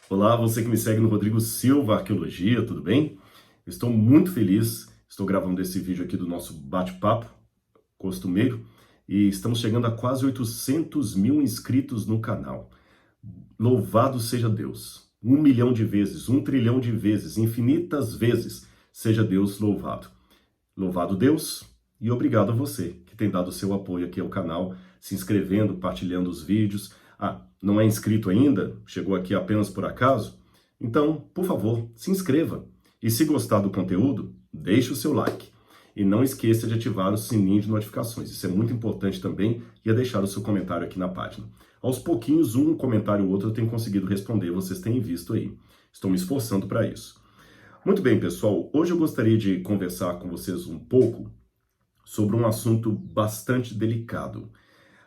Olá, você que me segue no Rodrigo Silva Arqueologia, tudo bem? Estou muito feliz, estou gravando esse vídeo aqui do nosso bate-papo costumeiro e estamos chegando a quase 800 mil inscritos no canal. Louvado seja Deus! 1 milhão de vezes, 1 trilhão de vezes, infinitas vezes, seja Deus louvado. Louvado Deus e obrigado a você que tem dado seu apoio aqui ao canal, se inscrevendo, partilhando os vídeos. Não é inscrito ainda? Chegou aqui apenas por acaso? Então, por favor, se inscreva. E se gostar do conteúdo, deixe o seu like. E não esqueça de ativar o sininho de notificações. Isso é muito importante também, e a deixar o seu comentário aqui na página. Aos pouquinhos, um comentário ou outro eu tenho conseguido responder, vocês têm visto aí. Estou me esforçando para isso. Muito bem, pessoal. Hoje eu gostaria de conversar com vocês um pouco sobre um assunto bastante delicado.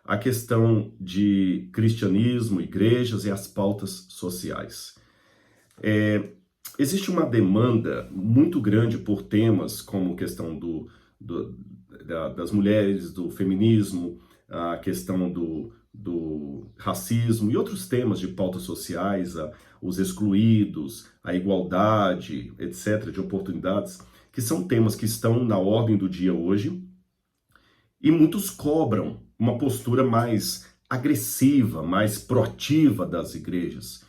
A questão de cristianismo, igrejas e as pautas sociais. Existe uma demanda muito grande por temas como a questão das mulheres, do feminismo, a questão do racismo e outros temas de pautas sociais, os excluídos, a igualdade, etc., de oportunidades, que são temas que estão na ordem do dia hoje, e muitos cobram uma postura mais agressiva, mais proativa das igrejas.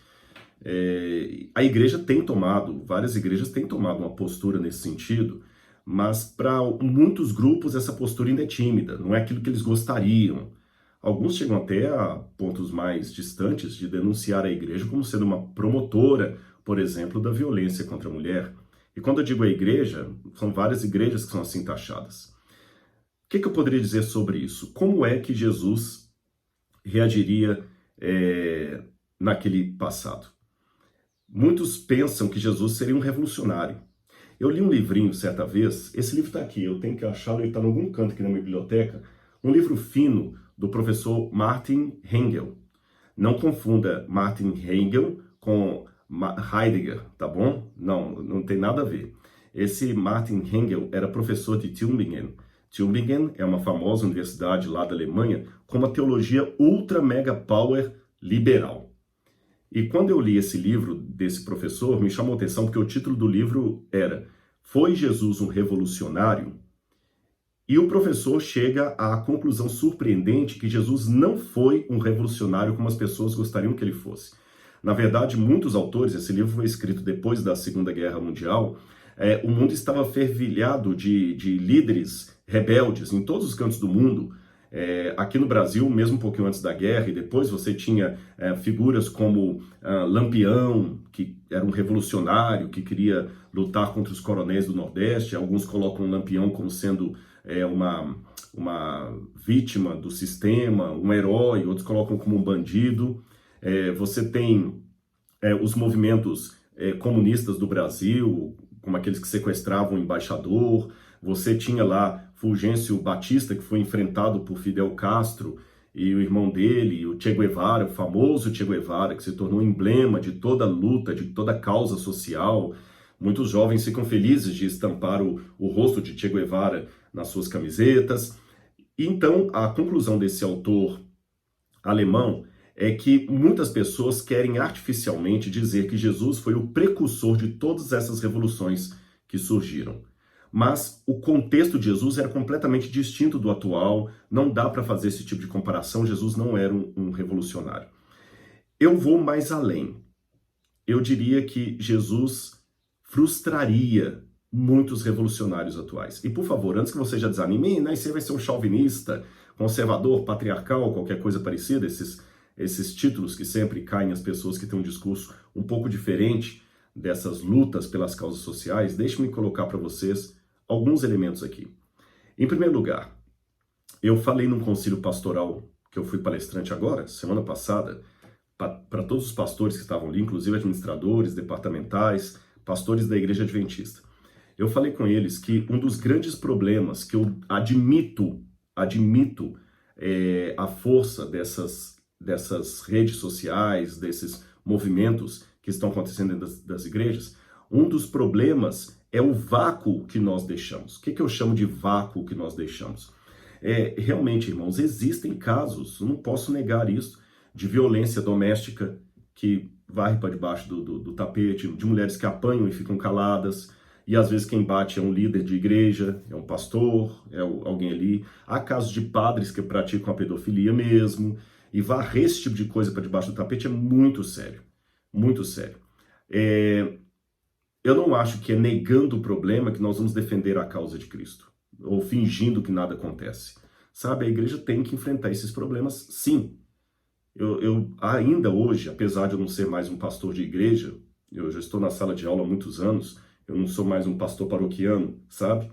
A igreja tem tomado, várias igrejas têm tomado uma postura nesse sentido, mas para muitos grupos essa postura ainda é tímida, não é aquilo que eles gostariam. Alguns chegam até a pontos mais distantes de denunciar a igreja como sendo uma promotora, por exemplo, da violência contra a mulher. E quando eu digo a igreja, são várias igrejas que são assim taxadas. O que eu poderia dizer sobre isso? Como é que Jesus reagiria naquele passado? Muitos pensam que Jesus seria um revolucionário. Eu li um livrinho certa vez, esse livro está aqui, eu tenho que achá-lo, ele está em algum canto aqui na minha biblioteca, um livro fino do professor Martin Hengel. Não confunda Martin Hengel com Heidegger, tá bom? Não tem nada a ver. Esse Martin Hengel era professor de Tübingen. Tübingen é uma famosa universidade lá da Alemanha com uma teologia ultra mega power liberal. E quando eu li esse livro desse professor, me chamou a atenção porque o título do livro era Foi Jesus um Revolucionário? E o professor chega à conclusão surpreendente que Jesus não foi um revolucionário como as pessoas gostariam que ele fosse. Na verdade, muitos autores, esse livro foi escrito depois da Segunda Guerra Mundial, o mundo estava fervilhado de líderes rebeldes em todos os cantos do mundo. Aqui no Brasil, mesmo um pouquinho antes da guerra, e depois você tinha figuras como Lampião, que era um revolucionário, que queria lutar contra os coronéis do Nordeste. Alguns colocam Lampião como sendo uma vítima do sistema, um herói, outros colocam como um bandido. Você tem os movimentos comunistas do Brasil, como aqueles que sequestravam o embaixador. Você tinha lá Fulgêncio Batista, que foi enfrentado por Fidel Castro e o irmão dele, o Che Guevara, o famoso Che Guevara, que se tornou emblema de toda luta, de toda causa social. Muitos jovens ficam felizes de estampar o rosto de Che Guevara nas suas camisetas. E então, a conclusão desse autor alemão é que muitas pessoas querem artificialmente dizer que Jesus foi o precursor de todas essas revoluções que surgiram. Mas o contexto de Jesus era completamente distinto do atual, não dá para fazer esse tipo de comparação, Jesus não era um revolucionário. Eu vou mais além. Eu diria que Jesus frustraria muitos revolucionários atuais. E por favor, antes que você já desanime, né, você vai ser um chauvinista, conservador, patriarcal, qualquer coisa parecida, esses títulos que sempre caem às pessoas que têm um discurso um pouco diferente dessas lutas pelas causas sociais, deixe-me colocar para vocês alguns elementos aqui. Em primeiro lugar, eu falei num concílio pastoral que eu fui palestrante agora, semana passada, para todos os pastores que estavam ali, inclusive administradores, departamentais, pastores da Igreja Adventista. Eu falei com eles que um dos grandes problemas que eu admito a força dessas redes sociais, desses movimentos que estão acontecendo dentro das igrejas, um dos problemas é o vácuo que nós deixamos. O que eu chamo de vácuo que nós deixamos? Realmente, irmãos, existem casos, não posso negar isso, de violência doméstica que varre para debaixo do tapete, de mulheres que apanham e ficam caladas, e às vezes quem bate é um líder de igreja, é um pastor, alguém ali. Há casos de padres que praticam a pedofilia mesmo, e varrer esse tipo de coisa para debaixo do tapete é muito sério, muito sério. Eu não acho que é negando o problema que nós vamos defender a causa de Cristo, ou fingindo que nada acontece. Sabe, a igreja tem que enfrentar esses problemas, sim. Eu ainda hoje, apesar de eu não ser mais um pastor de igreja, eu já estou na sala de aula há muitos anos, eu não sou mais um pastor paroquiano, sabe?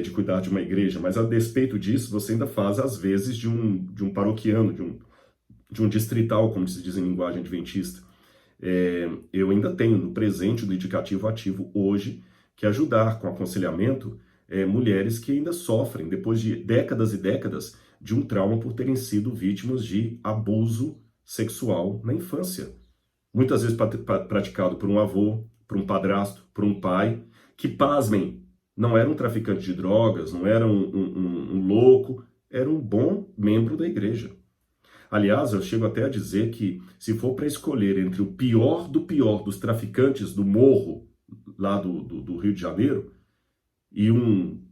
De cuidar de uma igreja, mas a despeito disso, você ainda faz às vezes de um paroquiano, de um distrital, como se diz em linguagem adventista. Eu ainda tenho no presente, no indicativo ativo hoje, que ajudar com aconselhamento mulheres que ainda sofrem, depois de décadas e décadas, de um trauma por terem sido vítimas de abuso sexual na infância. Muitas vezes praticado por um avô, por um padrasto, por um pai, que, pasmem, não era um traficante de drogas, não era um louco, era um bom membro da igreja. Aliás, eu chego até a dizer que, se for para escolher entre o pior do pior dos traficantes do morro, lá do Rio de Janeiro, e um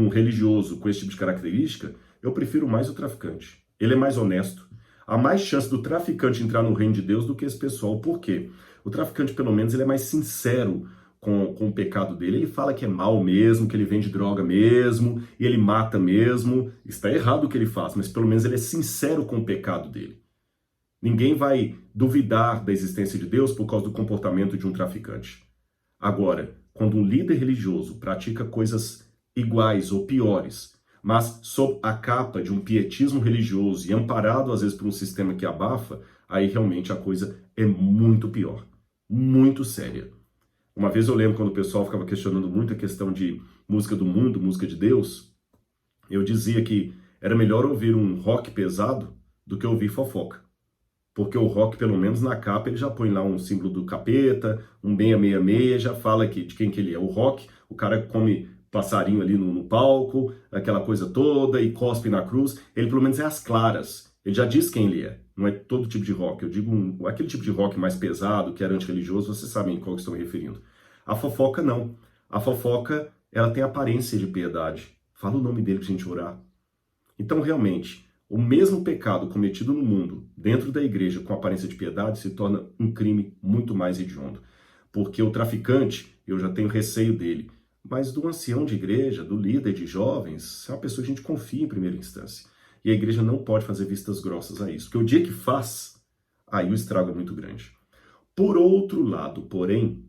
religioso com esse tipo de característica, eu prefiro mais o traficante. Ele é mais honesto. Há mais chance do traficante entrar no reino de Deus do que esse pessoal. Por quê? O traficante, pelo menos, ele é mais sincero com o pecado dele. Ele fala que é mal mesmo, que ele vende droga mesmo, e ele mata mesmo. Está errado o que ele faz, mas pelo menos ele é sincero com o pecado dele. Ninguém vai duvidar da existência de Deus por causa do comportamento de um traficante. Agora, quando um líder religioso pratica coisas iguais ou piores, mas sob a capa de um pietismo religioso e amparado às vezes por um sistema que abafa, aí realmente a coisa é muito pior, muito séria. Uma vez eu lembro quando o pessoal ficava questionando muito a questão de música do mundo, música de Deus, eu dizia que era melhor ouvir um rock pesado do que ouvir fofoca. Porque o rock, pelo menos na capa, ele já põe lá um símbolo do capeta, um 666, já fala de quem que ele é. O rock, o cara come passarinho ali no palco, aquela coisa toda, e cospe na cruz. Ele pelo menos é às claras. Ele já diz quem ele é. Não é todo tipo de rock. Eu digo aquele tipo de rock mais pesado, que era antirreligioso, vocês sabem qual que estou me referindo. A fofoca não. A fofoca, ela tem aparência de piedade. Fala o nome dele pra gente orar. Então, realmente, o mesmo pecado cometido no mundo, dentro da igreja, com aparência de piedade, se torna um crime muito mais hediondo. Porque o traficante, eu já tenho receio dele, mas do ancião de igreja, do líder de jovens, é uma pessoa que a gente confia em primeira instância. E a igreja não pode fazer vistas grossas a isso, porque o dia que faz, aí o estrago é muito grande. Por outro lado, porém,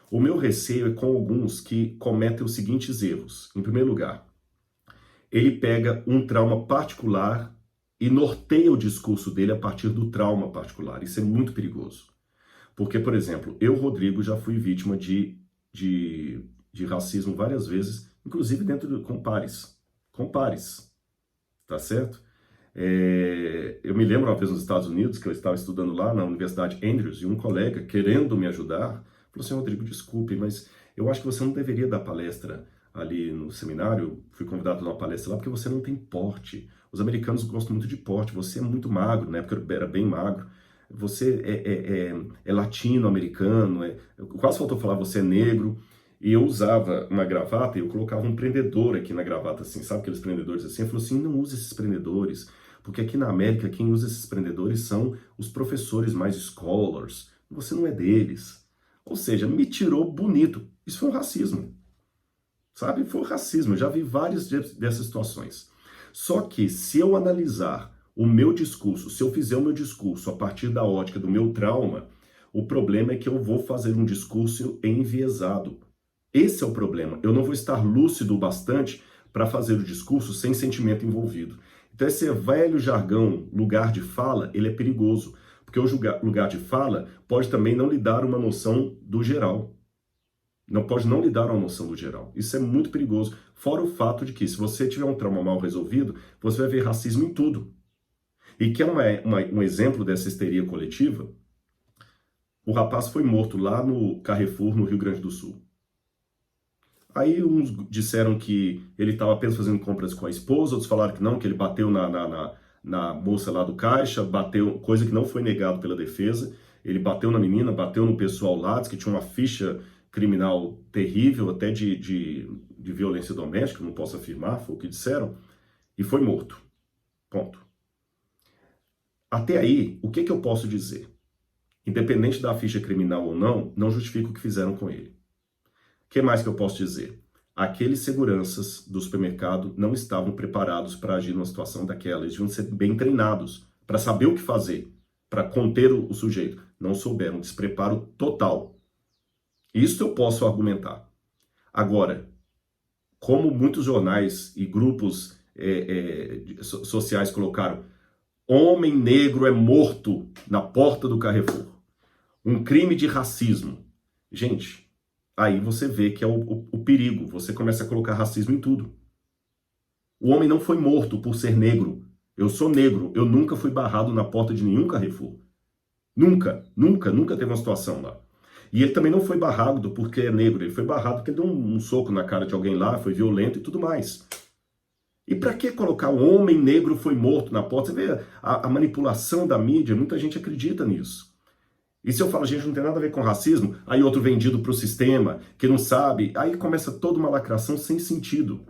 o meu receio é com alguns que cometem os seguintes erros. Em primeiro lugar, ele pega um trauma particular e norteia o discurso dele a partir do trauma particular. Isso é muito perigoso. Porque, por exemplo, eu, Rodrigo, já fui vítima de racismo várias vezes, inclusive com pares. Com pares, tá certo? Eu me lembro uma vez nos Estados Unidos, que eu estava estudando lá na Universidade Andrews, e um colega, querendo me ajudar, falou assim: Rodrigo, desculpe, mas eu acho que você não deveria dar palestra ali no seminário. Fui convidado a dar uma palestra lá porque você não tem porte. Os americanos gostam muito de porte, você é muito magro, na época eu era bem magro. Você é latino-americano, quase faltou falar você é negro. E eu usava uma gravata e eu colocava um prendedor aqui na gravata, assim, sabe aqueles prendedores assim? Eu falei assim: não use esses prendedores, porque aqui na América quem usa esses prendedores são os professores mais scholars, você não é deles. Ou seja, me tirou bonito. Isso foi um racismo, sabe? Foi um racismo, eu já vi várias dessas situações. Só que se eu analisar o meu discurso, se eu fizer o meu discurso a partir da ótica do meu trauma, o problema é que eu vou fazer um discurso enviesado. Esse é o problema. Eu não vou estar lúcido o bastante para fazer o discurso sem sentimento envolvido. Então esse velho jargão, lugar de fala, ele é perigoso. Porque o lugar de fala pode também não lhe dar uma noção do geral. Não pode não lhe dar uma noção do geral. Isso é muito perigoso. Fora o fato de que, se você tiver um trauma mal resolvido, você vai ver racismo em tudo. E que é um exemplo dessa histeria coletiva, o rapaz foi morto lá no Carrefour, no Rio Grande do Sul. Aí uns disseram que ele estava apenas fazendo compras com a esposa, outros falaram que não, que ele bateu na moça lá do caixa, bateu, coisa que não foi negado pela defesa, ele bateu na menina, bateu no pessoal lá, disse que tinha uma ficha criminal terrível, até de violência doméstica, não posso afirmar, foi o que disseram, e foi morto. Ponto. Até aí, o que eu posso dizer? Independente da ficha criminal ou não, não justifica o que fizeram com ele. O que mais que eu posso dizer? Aqueles seguranças do supermercado não estavam preparados para agir numa situação daquela. Eles deviam ser bem treinados para saber o que fazer, para conter o sujeito. Não souberam, despreparo total. Isso eu posso argumentar. Agora, como muitos jornais e grupos sociais colocaram, homem negro é morto na porta do Carrefour. Um crime de racismo. Gente, aí você vê que é o perigo. Você começa a colocar racismo em tudo. O homem não foi morto por ser negro. Eu sou negro. Eu nunca fui barrado na porta de nenhum Carrefour. Nunca teve uma situação lá. E ele também não foi barrado porque é negro. Ele foi barrado porque deu um soco na cara de alguém lá, foi violento e tudo mais. E para que colocar o homem negro foi morto na porta? Você vê a manipulação da mídia, muita gente acredita nisso. E se eu falo, gente, não tem nada a ver com racismo, aí outro vendido para o sistema, que não sabe, aí começa toda uma lacração sem sentido.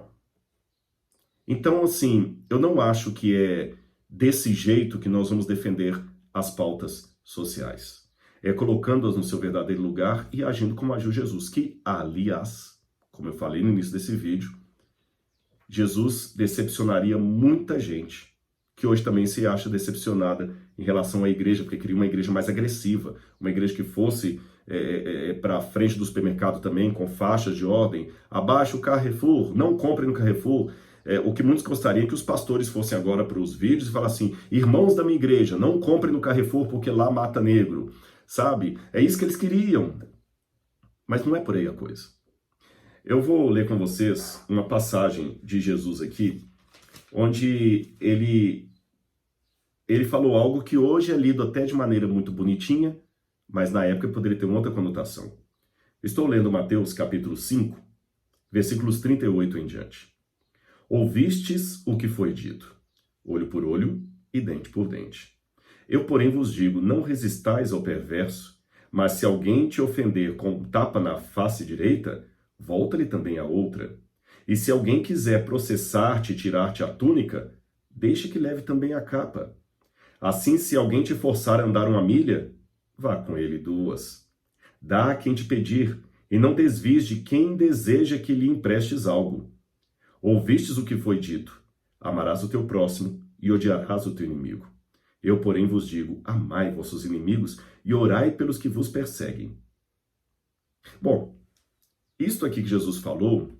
Então, assim, eu não acho que é desse jeito que nós vamos defender as pautas sociais. É colocando-as no seu verdadeiro lugar e agindo como agiu Jesus, que, aliás, como eu falei no início desse vídeo, Jesus decepcionaria muita gente que hoje também se acha decepcionada em relação à igreja, porque queria uma igreja mais agressiva, uma igreja que fosse para frente do supermercado também, com faixas de ordem, abaixo o Carrefour, não compre no Carrefour. O que muitos gostariam é que os pastores fossem agora para os vídeos e falassem assim, irmãos da minha igreja, não compre no Carrefour porque lá mata negro, sabe? É isso que eles queriam, mas não é por aí a coisa. Eu vou ler com vocês uma passagem de Jesus aqui, onde ele falou algo que hoje é lido até de maneira muito bonitinha, mas na época poderia ter uma outra conotação. Estou lendo Mateus capítulo 5, versículos 38 em diante. Ouvistes o que foi dito, olho por olho e dente por dente. Eu, porém, vos digo, não resistais ao perverso, mas se alguém te ofender com um tapa na face direita, volta-lhe também a outra. E se alguém quiser processar-te e tirar-te a túnica, deixe que leve também a capa. Assim, se alguém te forçar a andar 1 milha, vá com ele 2. Dá a quem te pedir, e não desvies de quem deseja que lhe emprestes algo. Ouvistes o que foi dito, amarás o teu próximo e odiarás o teu inimigo. Eu, porém, vos digo, amai vossos inimigos e orai pelos que vos perseguem. Bom, isto aqui que Jesus falou,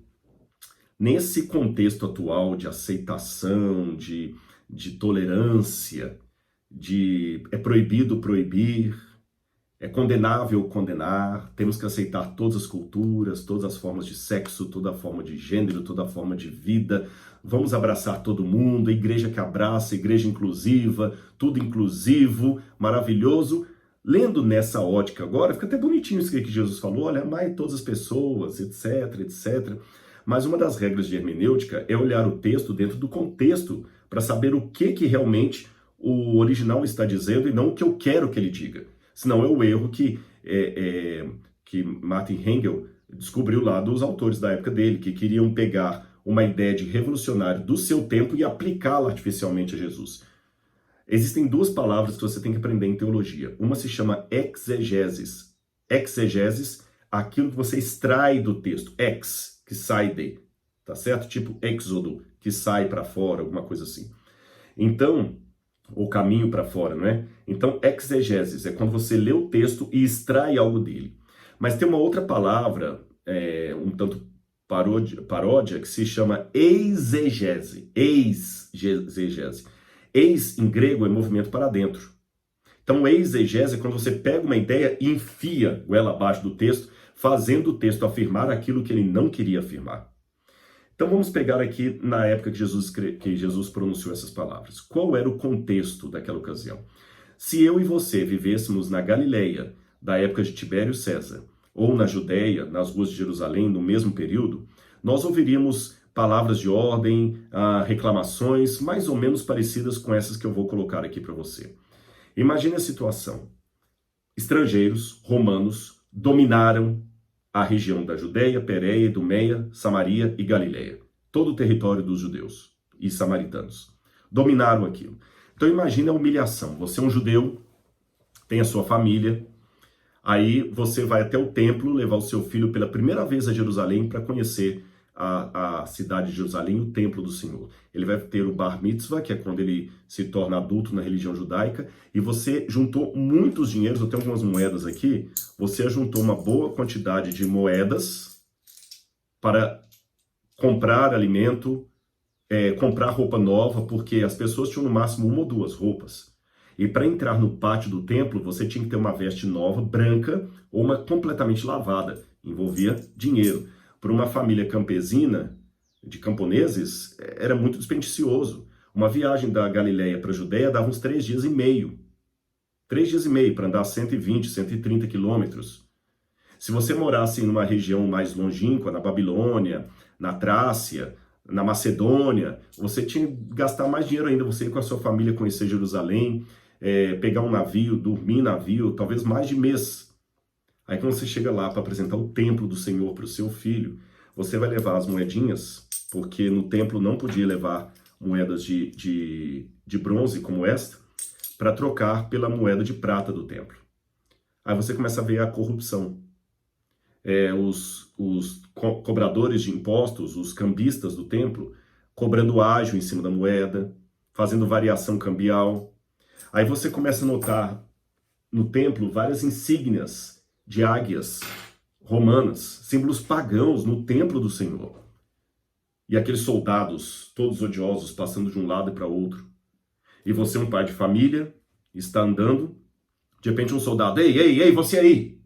nesse contexto atual de aceitação, de tolerância, é proibido proibir, é condenável condenar, temos que aceitar todas as culturas, todas as formas de sexo, toda a forma de gênero, toda a forma de vida, vamos abraçar todo mundo, a igreja que abraça, a igreja inclusiva, tudo inclusivo, maravilhoso. Lendo nessa ótica agora, fica até bonitinho isso que Jesus falou, olha, amai todas as pessoas, etc, etc. Mas uma das regras de hermenêutica é olhar o texto dentro do contexto para saber o que realmente o original está dizendo e não o que eu quero que ele diga. Senão é o erro que Martin Hengel descobriu lá dos autores da época dele, que queriam pegar uma ideia de revolucionário do seu tempo e aplicá-la artificialmente a Jesus. Existem 2 palavras que você tem que aprender em teologia. Uma se chama exegeses. Exegeses, aquilo que você extrai do texto. Ex, que sai de, tá certo? Tipo êxodo, que sai para fora, alguma coisa assim. Então, o caminho para fora, não é? Então, exegeses é quando você lê o texto e extrai algo dele. Mas tem uma outra palavra, um tanto paródia, que se chama eisegese. Eisegese. Eis, em grego, é movimento para dentro. Então, eisegese é quando você pega uma ideia e enfia ela abaixo do texto, fazendo o texto afirmar aquilo que ele não queria afirmar. Então vamos pegar aqui na época que Jesus pronunciou essas palavras. Qual era o contexto daquela ocasião? Se eu e você vivêssemos na Galileia, da época de Tibério César, ou na Judéia, nas ruas de Jerusalém, no mesmo período, nós ouviríamos palavras de ordem, reclamações, mais ou menos parecidas com essas que eu vou colocar aqui para você. Imagine a situação. Estrangeiros, romanos, dominaram a região da Judéia, Pérea, Idumeia, Samaria e Galileia. Todo o território dos judeus e samaritanos. Dominaram aquilo. Então imagine a humilhação. Você é um judeu, tem a sua família, aí você vai até o templo levar o seu filho pela primeira vez a Jerusalém para conhecer a cidade de Jerusalém, o templo do Senhor. Ele vai ter o Bar Mitzvah, que é quando ele se torna adulto na religião judaica, e você juntou muitos dinheiros, eu tenho algumas moedas aqui, você juntou uma boa quantidade de moedas para comprar alimento, comprar roupa nova, porque as pessoas tinham no máximo uma ou duas roupas. E para entrar no pátio do templo, você tinha que ter uma veste nova, branca, ou uma completamente lavada. Envolvia dinheiro. Para uma família campesina, de camponeses, era muito dispendicioso. Uma viagem da Galileia para a Judéia dava uns 3 dias e meio. 3 dias e meio para andar 120, 130 quilômetros. Se você morasse numa região mais longínqua, na Babilônia, na Trácia, na Macedônia, você tinha que gastar mais dinheiro ainda, você ir com a sua família conhecer Jerusalém, pegar um navio, dormir em navio, talvez mais de mês. Aí quando você chega lá para apresentar o templo do Senhor para o seu filho, você vai levar as moedinhas, porque no templo não podia levar moedas de bronze como esta, para trocar pela moeda de prata do templo. Aí você começa a ver a corrupção. Os cobradores de impostos, os cambistas do templo, cobrando ágio em cima da moeda, fazendo variação cambial. Aí você começa a notar no templo várias insígnias de águias romanas, símbolos pagãos no templo do Senhor. E aqueles soldados, todos odiosos, passando de um lado para outro. E você, um pai de família, está andando, de repente um soldado, ei, você aí!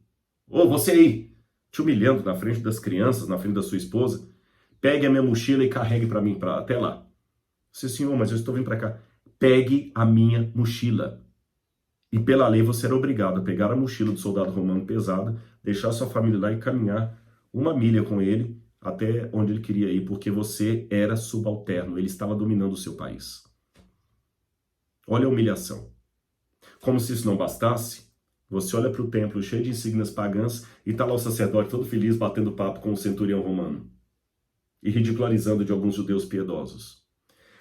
Ô, você aí! Te humilhando na frente das crianças, na frente da sua esposa, pegue a minha mochila e carregue para mim, até lá. Você, senhor, mas eu estou vindo para cá. Pegue a minha mochila. E pela lei você era obrigado a pegar a mochila do soldado romano pesada, deixar sua família lá e caminhar 1 milha com ele até onde ele queria ir, porque você era subalterno, ele estava dominando o seu país. Olha a humilhação. Como se isso não bastasse, você olha para o templo cheio de insígnias pagãs e está lá o sacerdote todo feliz batendo papo com o centurião romano e ridicularizando de alguns judeus piedosos.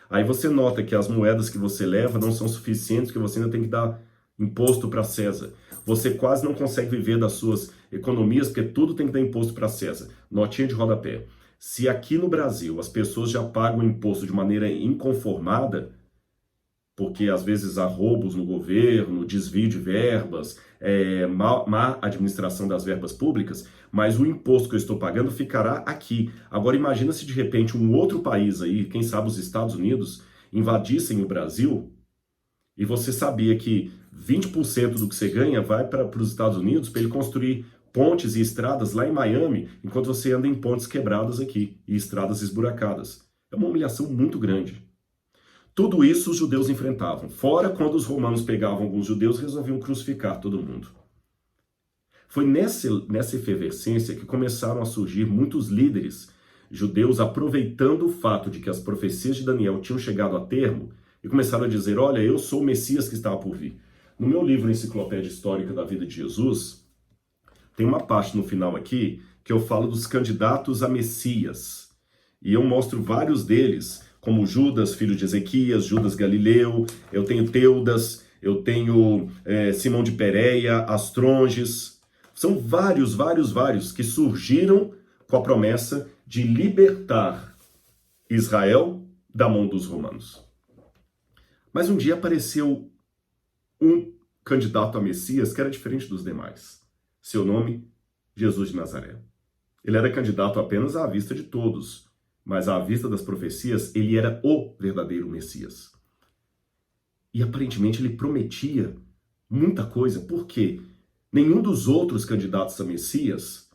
Aí você nota que as moedas que você leva não são suficientes, que você ainda tem que dar imposto para César. Você quase não consegue viver das suas economias, porque tudo tem que dar imposto para César. Notinha de rodapé. Se aqui no Brasil as pessoas já pagam imposto de maneira inconformada, porque às vezes há roubos no governo, desvio de verbas, má administração das verbas públicas, mas o imposto que eu estou pagando ficará aqui. Agora imagina se de repente um outro país aí, quem sabe os Estados Unidos, invadissem o Brasil, e você sabia que 20% do que você ganha vai para os Estados Unidos para ele construir pontes e estradas lá em Miami, enquanto você anda em pontes quebradas aqui e estradas esburacadas. É uma humilhação muito grande. Tudo isso os judeus enfrentavam. Fora quando os romanos pegavam alguns judeus e resolviam crucificar todo mundo. Foi nessa efervescência que começaram a surgir muitos líderes judeus aproveitando o fato de que as profecias de Daniel tinham chegado a termo e começaram a dizer, olha, eu sou o Messias que estava por vir. No meu livro Enciclopédia Histórica da Vida de Jesus, tem uma parte no final aqui que eu falo dos candidatos a Messias. E eu mostro vários deles, como Judas, filho de Ezequias, Judas Galileu, eu tenho Teudas, eu tenho Simão de Pérea, Astronges. São vários que surgiram com a promessa de libertar Israel da mão dos romanos. Mas um dia apareceu um candidato a Messias que era diferente dos demais. Seu nome, Jesus de Nazaré. Ele era candidato apenas à vista de todos, mas à vista das profecias, ele era o verdadeiro Messias. E aparentemente ele prometia muita coisa, porque nenhum dos outros candidatos a Messias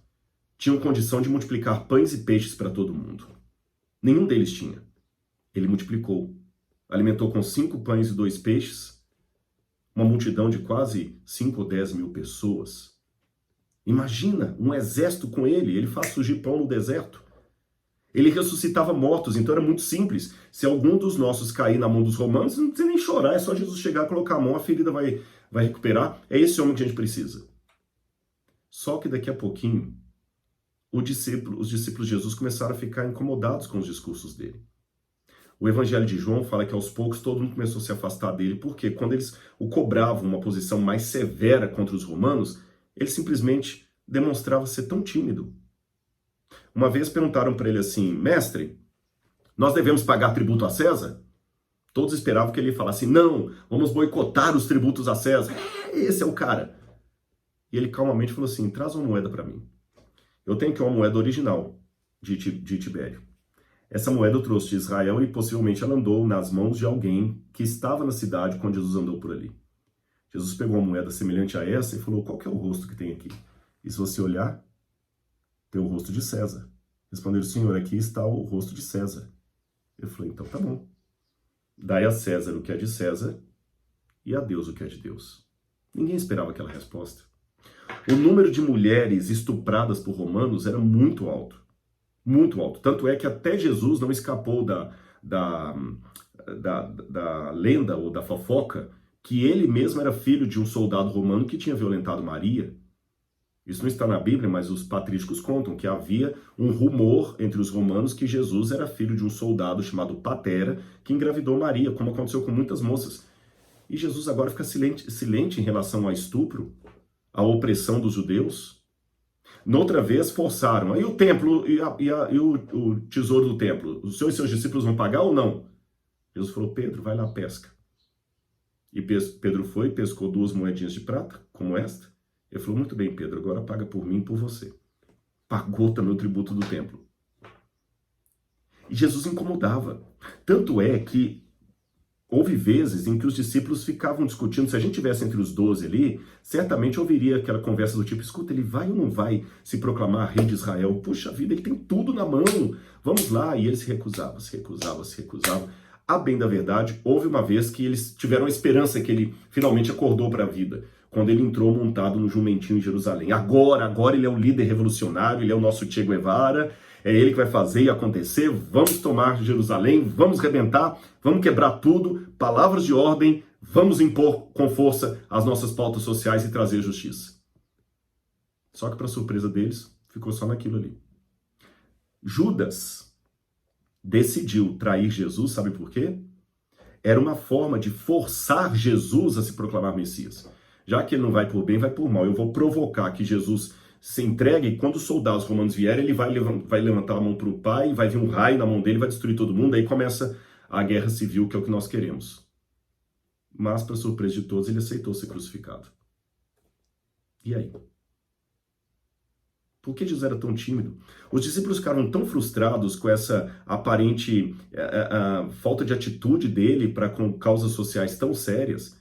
tinham condição de multiplicar pães e peixes para todo mundo. Nenhum deles tinha. Ele multiplicou. Alimentou com 5 pães e 2 peixes uma multidão de quase 5 ou 10 mil pessoas. Imagina um exército com ele, ele faz surgir pão no deserto. Ele ressuscitava mortos, então era muito simples. Se algum dos nossos cair na mão dos romanos, não precisa nem chorar, é só Jesus chegar, colocar a mão, a ferida vai recuperar. É esse homem que a gente precisa. Só que daqui a pouquinho, os discípulos de Jesus começaram a ficar incomodados com os discursos dele. O Evangelho de João fala que aos poucos todo mundo começou a se afastar dele, porque quando eles o cobravam uma posição mais severa contra os romanos, ele simplesmente demonstrava ser tão tímido. Uma vez perguntaram para ele assim: mestre, nós devemos pagar tributo a César? Todos esperavam que ele ia falar assim: não, vamos boicotar os tributos a César. Esse é o cara. E ele calmamente falou assim: traz uma moeda para mim. Eu tenho aqui uma moeda original de Tibério. Essa moeda eu trouxe de Israel e possivelmente ela andou nas mãos de alguém que estava na cidade quando Jesus andou por ali. Jesus pegou uma moeda semelhante a essa e falou: qual que é o rosto que tem aqui? E se você olhar, tem o rosto de César. Respondeu: Senhor, aqui está o rosto de César. Eu falei: então tá bom. Dai a César o que é de César e a Deus o que é de Deus. Ninguém esperava aquela resposta. O número de mulheres estupradas por romanos era muito alto. Muito alto. Tanto é que até Jesus não escapou da lenda ou da fofoca que ele mesmo era filho de um soldado romano que tinha violentado Maria. Isso não está na Bíblia, mas os patrísticos contam que havia um rumor entre os romanos que Jesus era filho de um soldado chamado Patera, que engravidou Maria, como aconteceu com muitas moças. E Jesus agora fica silente em relação ao estupro, à opressão dos judeus. Noutra vez forçaram, aí o templo e o tesouro do templo, os senhores e seus discípulos vão pagar ou não? Jesus falou: Pedro, vai lá, pesca. E Pedro foi, pescou 2 moedinhas de prata, como esta. Ele falou: muito bem, Pedro, agora paga por mim e por você. Pagou também o tributo do templo. E Jesus incomodava. Tanto é que houve vezes em que os discípulos ficavam discutindo. Se a gente tivesse entre os 12 ali, certamente ouviria aquela conversa do tipo: escuta, ele vai ou não vai se proclamar rei de Israel? Puxa vida, ele tem tudo na mão, vamos lá. E ele se recusava. A bem da verdade, houve uma vez que eles tiveram a esperança que ele finalmente acordou para a vida, quando ele entrou montado no jumentinho em Jerusalém. Agora ele é o líder revolucionário, ele é o nosso Che Guevara, é ele que vai fazer e acontecer, vamos tomar Jerusalém, vamos rebentar, vamos quebrar tudo, palavras de ordem, vamos impor com força as nossas pautas sociais e trazer justiça. Só que, para surpresa deles, ficou só naquilo ali. Judas decidiu trair Jesus, sabe por quê? Era uma forma de forçar Jesus a se proclamar Messias. Já que ele não vai por bem, vai por mal. Eu vou provocar que Jesus se entregue, e quando os soldados romanos vierem, ele vai levantar a mão para o Pai, vai vir um raio na mão dele, vai destruir todo mundo, aí começa a guerra civil, que é o que nós queremos. Mas, para surpresa de todos, ele aceitou ser crucificado. E aí? Por que Jesus era tão tímido? Os discípulos ficaram tão frustrados com essa aparente falta de atitude dele para com causas sociais tão sérias,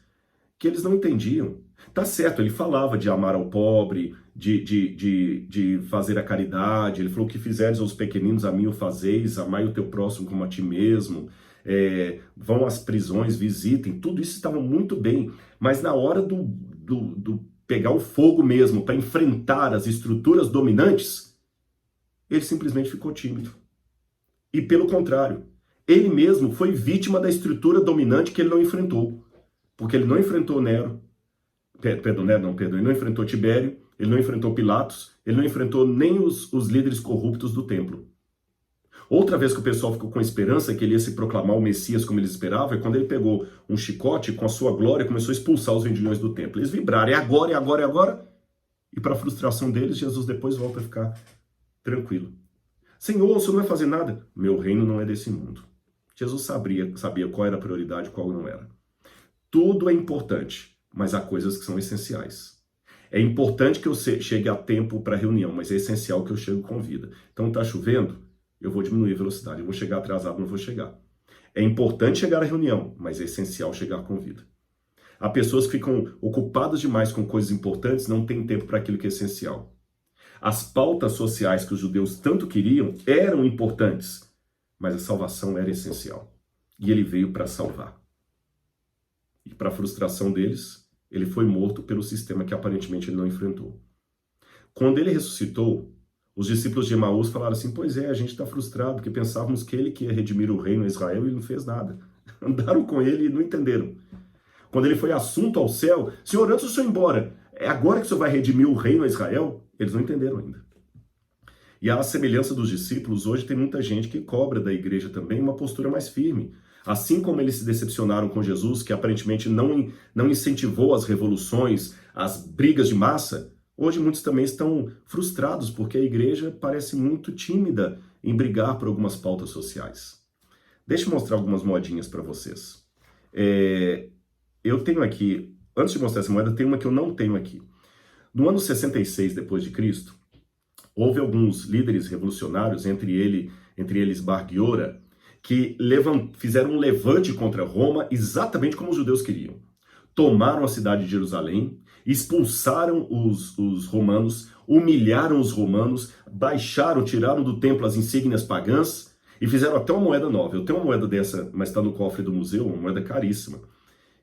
que eles não entendiam. Tá certo, ele falava de amar ao pobre, de fazer a caridade, ele falou: que fizeres aos pequeninos, a mim o fazeis, amai o teu próximo como a ti mesmo, vão às prisões, visitem, tudo isso estava muito bem, mas na hora do pegar o fogo mesmo, para enfrentar as estruturas dominantes, ele simplesmente ficou tímido. E pelo contrário, ele mesmo foi vítima da estrutura dominante que ele não enfrentou. Porque ele não enfrentou Nero, ele não enfrentou Tibério, ele não enfrentou Pilatos, ele não enfrentou nem os líderes corruptos do templo. Outra vez que o pessoal ficou com esperança que ele ia se proclamar o Messias como eles esperavam, é quando ele pegou um chicote com a sua glória e começou a expulsar os vendilhões do templo. Eles vibraram: é agora, é agora, é agora. E para a frustração deles, Jesus depois volta a ficar tranquilo. Senhor, o Senhor não vai fazer nada? Meu reino não é desse mundo. Jesus sabia qual era a prioridade e qual não era. Tudo é importante, mas há coisas que são essenciais. É importante que eu chegue a tempo para a reunião, mas é essencial que eu chegue com vida. Então está chovendo, eu vou diminuir a velocidade. Eu vou chegar atrasado, não vou chegar. É importante chegar à reunião, mas é essencial chegar com vida. Há pessoas que ficam ocupadas demais com coisas importantes, não têm tempo para aquilo que é essencial. As pautas sociais que os judeus tanto queriam eram importantes, mas a salvação era essencial. E ele veio para salvar. E para a frustração deles, ele foi morto pelo sistema que aparentemente ele não enfrentou. Quando ele ressuscitou, Os discípulos de Emaús falaram assim, pois é, a gente está frustrado, porque pensávamos que ele que ia redimir o reino a Israel e ele não fez nada. Andaram com ele e não entenderam. Quando ele foi assunto ao céu, Senhor, antes do Senhor ir embora, é agora que o Senhor vai redimir o reino a Israel? Eles não entenderam ainda. E à semelhança dos discípulos, hoje tem muita gente que cobra da igreja também uma postura mais firme. Assim como eles se decepcionaram com Jesus, que aparentemente não incentivou as revoluções, as brigas de massa, hoje muitos também estão frustrados porque a igreja parece muito tímida em brigar por algumas pautas sociais. Deixa eu mostrar algumas moedinhas para vocês. Eu tenho aqui, antes de mostrar essa moeda, tem uma que eu não tenho aqui. No ano 66 depois de Cristo, houve alguns líderes revolucionários, entre eles Bar Giora, que fizeram um levante contra Roma exatamente como os judeus queriam. Tomaram a cidade de Jerusalém, expulsaram os romanos, humilharam os romanos, tiraram do templo as insígnias pagãs e fizeram até uma moeda nova. Eu tenho uma moeda dessa, mas está no cofre do museu, uma moeda caríssima.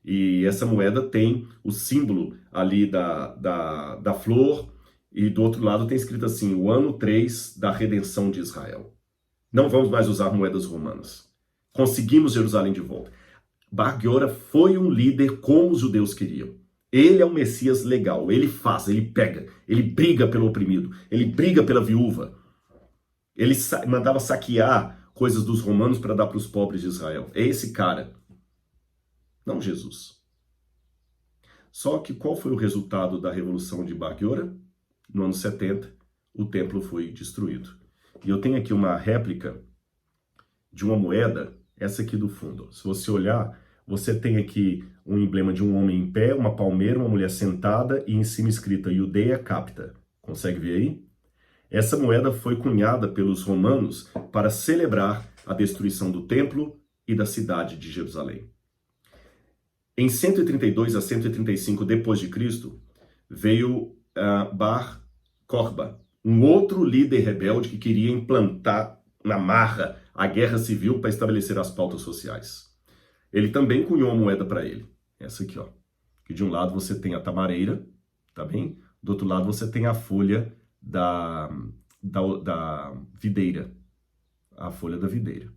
E essa moeda tem o símbolo ali da flor e do outro lado tem escrito assim, o ano 3 da redenção de Israel. Não vamos mais usar moedas romanas. Conseguimos Jerusalém de volta. Bar Giora foi um líder como os judeus queriam. Ele é o Messias legal. Ele faz, ele pega, ele briga pelo oprimido, ele briga pela viúva. Ele mandava saquear coisas dos romanos para dar para os pobres de Israel. É esse cara. Não Jesus. Só que qual foi o resultado da revolução de Bar Giora? No ano 70, o templo foi destruído. E eu tenho aqui uma réplica de uma moeda, essa aqui do fundo. Se você olhar, você tem aqui um emblema de um homem em pé, uma palmeira, uma mulher sentada e em cima escrita Iudeia Capta. Consegue ver aí? Essa moeda foi cunhada pelos romanos para celebrar a destruição do templo e da cidade de Jerusalém. Em 132 a 135 depois de Cristo, veio Bar Korba, um outro líder rebelde que queria implantar na marra a guerra civil para estabelecer as pautas sociais. Ele também cunhou uma moeda para ele. Essa aqui, ó. Que de um lado você tem a tamareira, tá bem? Do outro lado você tem a folha da videira. A folha da videira.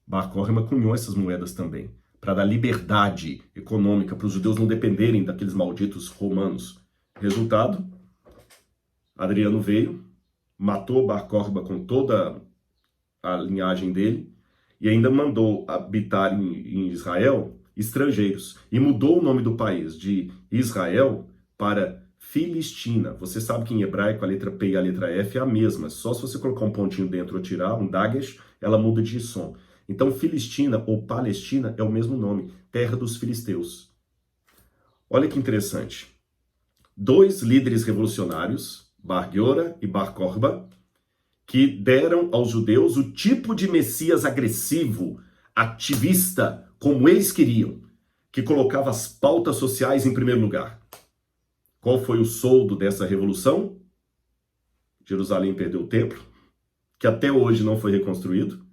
Bar Korba cunhou essas moedas também, para dar liberdade econômica, para os judeus não dependerem daqueles malditos romanos. Resultado, Adriano veio, matou Bar Korba com toda a linhagem dele e ainda mandou habitar em Israel estrangeiros e mudou o nome do país de Israel para Filistina. Você sabe que em hebraico a letra P e a letra F é a mesma, só se você colocar um pontinho dentro ou tirar, um dagesh, ela muda de som. Então Filistina ou Palestina é o mesmo nome, terra dos filisteus. Olha que interessante. Dois líderes revolucionários, Bar Giora e Bar Korba, que deram aos judeus o tipo de Messias agressivo, ativista, como eles queriam, que colocava as pautas sociais em primeiro lugar. Qual foi o soldo dessa revolução? Jerusalém perdeu o templo, que até hoje não foi reconstruído,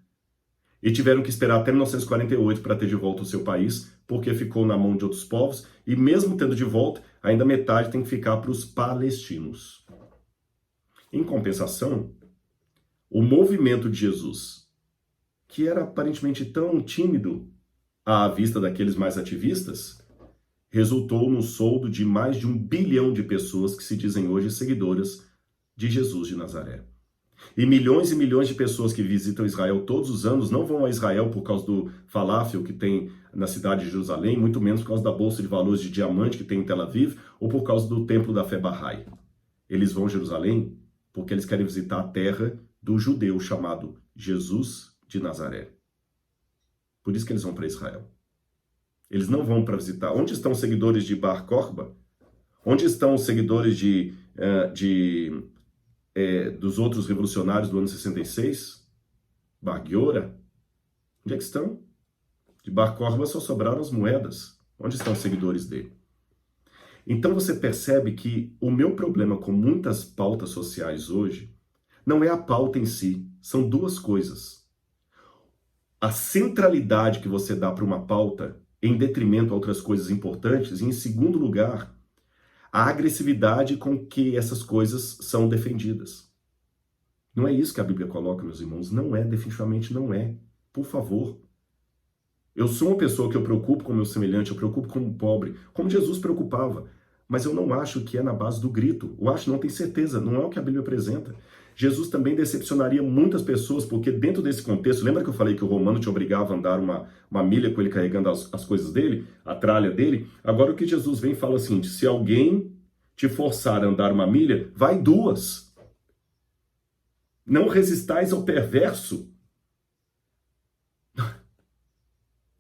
e tiveram que esperar até 1948 para ter de volta o seu país, porque ficou na mão de outros povos, e mesmo tendo de volta, ainda metade tem que ficar para os palestinos. Em compensação, o movimento de Jesus, que era aparentemente tão tímido à vista daqueles mais ativistas, resultou no soldo de mais de 1 bilhão de pessoas que se dizem hoje seguidoras de Jesus de Nazaré. E milhões de pessoas que visitam Israel todos os anos não vão a Israel por causa do falafel que tem na cidade de Jerusalém, muito menos por causa da bolsa de valores de diamante que tem em Tel Aviv, ou por causa do templo da fé Bahá'í. Eles vão a Jerusalém porque eles querem visitar a terra do judeu chamado Jesus de Nazaré. Por isso que eles vão para Israel. Eles não vão para visitar. Onde estão os seguidores de Bar Korba? Onde estão os seguidores dos outros revolucionários do ano 66? Bar Giora? Onde é que estão? De Bar Korba só sobraram as moedas. Onde estão os seguidores dele? Então você percebe que o meu problema com muitas pautas sociais hoje não é a pauta em si, são duas coisas. A centralidade que você dá para uma pauta em detrimento a outras coisas importantes, e em segundo lugar, a agressividade com que essas coisas são defendidas. Não é isso que a Bíblia coloca, meus irmãos. Não é, definitivamente não é. Por favor. Eu sou uma pessoa que eu preocupo com o meu semelhante, eu preocupo com o pobre, como Jesus preocupava. Mas eu não acho que é na base do grito. Eu acho, não tenho certeza, não é o que a Bíblia apresenta. Jesus também decepcionaria muitas pessoas, porque dentro desse contexto, lembra que eu falei que o romano te obrigava a andar uma milha com ele carregando as coisas dele, a tralha dele? Agora o que Jesus vem e fala assim, se alguém te forçar a andar uma milha, vai duas. Não resistais ao perverso.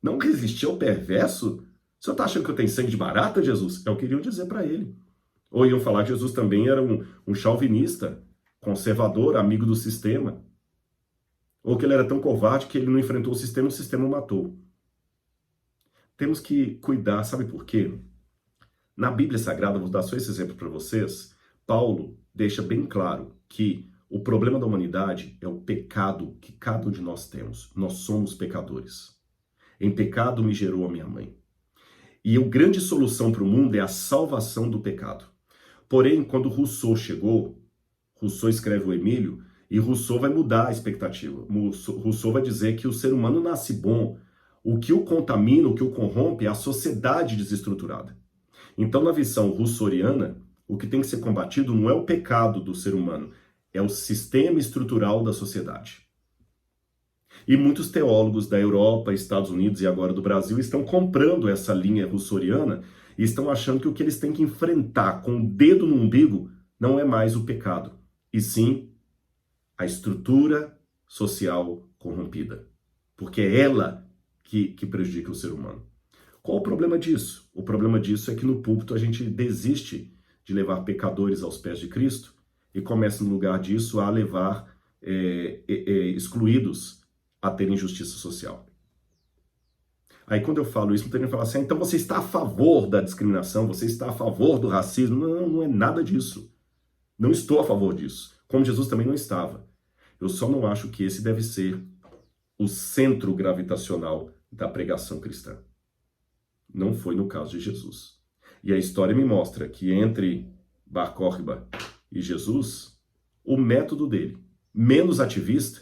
Não resistir ao perverso? O senhor está achando que eu tenho sangue de barata, Jesus? É o que iriam dizer para ele. Ou iam falar que Jesus também era um chauvinista, conservador, amigo do sistema. Ou que ele era tão covarde que ele não enfrentou o sistema o matou. Temos que cuidar, sabe por quê? Na Bíblia Sagrada, vou dar só esse exemplo para vocês, Paulo deixa bem claro que o problema da humanidade é o pecado que cada um de nós temos. Nós somos pecadores. Em pecado me gerou a minha mãe. E a grande solução para o mundo é a salvação do pecado. Porém, quando Rousseau chegou, Rousseau escreve o Emílio, e Rousseau vai mudar a expectativa. Rousseau vai dizer que o ser humano nasce bom. O que o contamina, o que o corrompe é a sociedade desestruturada. Então, na visão rousseauiana, o que tem que ser combatido não é o pecado do ser humano, é o sistema estrutural da sociedade. E muitos teólogos da Europa, Estados Unidos e agora do Brasil estão comprando essa linha rousseauiana e estão achando que o que eles têm que enfrentar com o dedo no umbigo não é mais o pecado, e sim a estrutura social corrompida. Porque é ela que prejudica o ser humano. Qual o problema disso? O problema disso é que no púlpito a gente desiste de levar pecadores aos pés de Cristo e começa, no lugar disso, a levar excluídos a terem justiça social. Aí quando eu falo isso, muita gente fala assim, então você está a favor da discriminação, você está a favor do racismo. Não, não é nada disso. Não estou a favor disso. Como Jesus também não estava. Eu só não acho que esse deve ser o centro gravitacional da pregação cristã. Não foi no caso de Jesus. E a história me mostra que entre Bar Kokhba e Jesus, o método dele, menos ativista,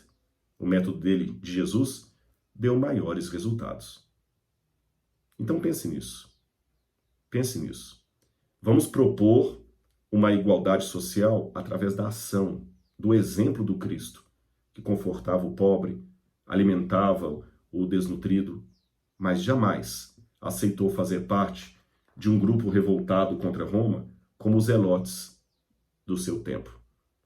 o método dele, de Jesus, deu maiores resultados. Então pense nisso. Pense nisso. Vamos propor uma igualdade social através da ação, do exemplo do Cristo, que confortava o pobre, alimentava o desnutrido, mas jamais aceitou fazer parte de um grupo revoltado contra Roma, como os zelotes do seu tempo.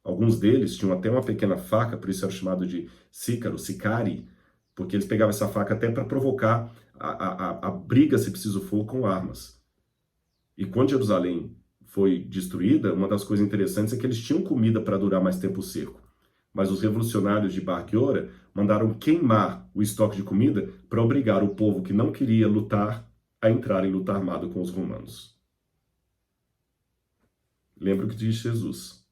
Alguns deles tinham até uma pequena faca, por isso era chamado de sícaro, sicari, porque eles pegavam essa faca até para provocar a briga, se preciso for, com armas. E quando Jerusalém foi destruída, uma das coisas interessantes é que eles tinham comida para durar mais tempo o cerco. Mas os revolucionários de Bar Kokhba mandaram queimar o estoque de comida para obrigar o povo que não queria lutar a entrar em luta armada com os romanos. Lembra o que diz Jesus.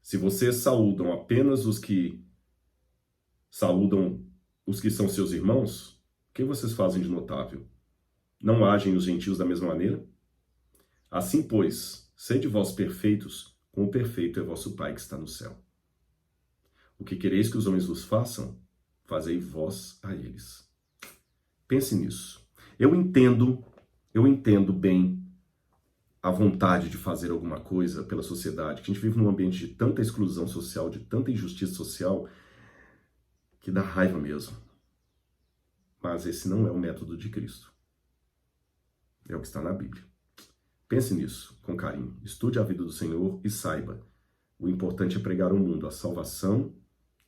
Se vocês saúdam apenas os que são seus irmãos, o que vocês fazem de notável? Não agem os gentios da mesma maneira? Assim, pois, sede vós perfeitos, como perfeito é vosso Pai que está no céu. O que quereis que os homens vos façam, fazei vós a eles. Pense nisso. Eu entendo bem a vontade de fazer alguma coisa pela sociedade, que a gente vive num ambiente de tanta exclusão social, de tanta injustiça social, que dá raiva mesmo. Mas esse não é o método de Cristo. É o que está na Bíblia. Pense nisso com carinho. Estude a vida do Senhor e saiba. O importante é pregar ao mundo a salvação,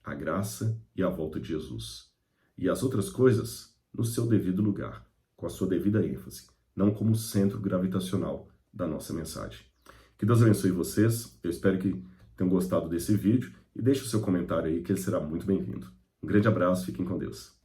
a graça e a volta de Jesus. E as outras coisas no seu devido lugar, com a sua devida ênfase, não como centro gravitacional da nossa mensagem. Que Deus abençoe vocês. Eu espero que tenham gostado desse vídeo e deixe o seu comentário aí que ele será muito bem-vindo. Um grande abraço, fiquem com Deus.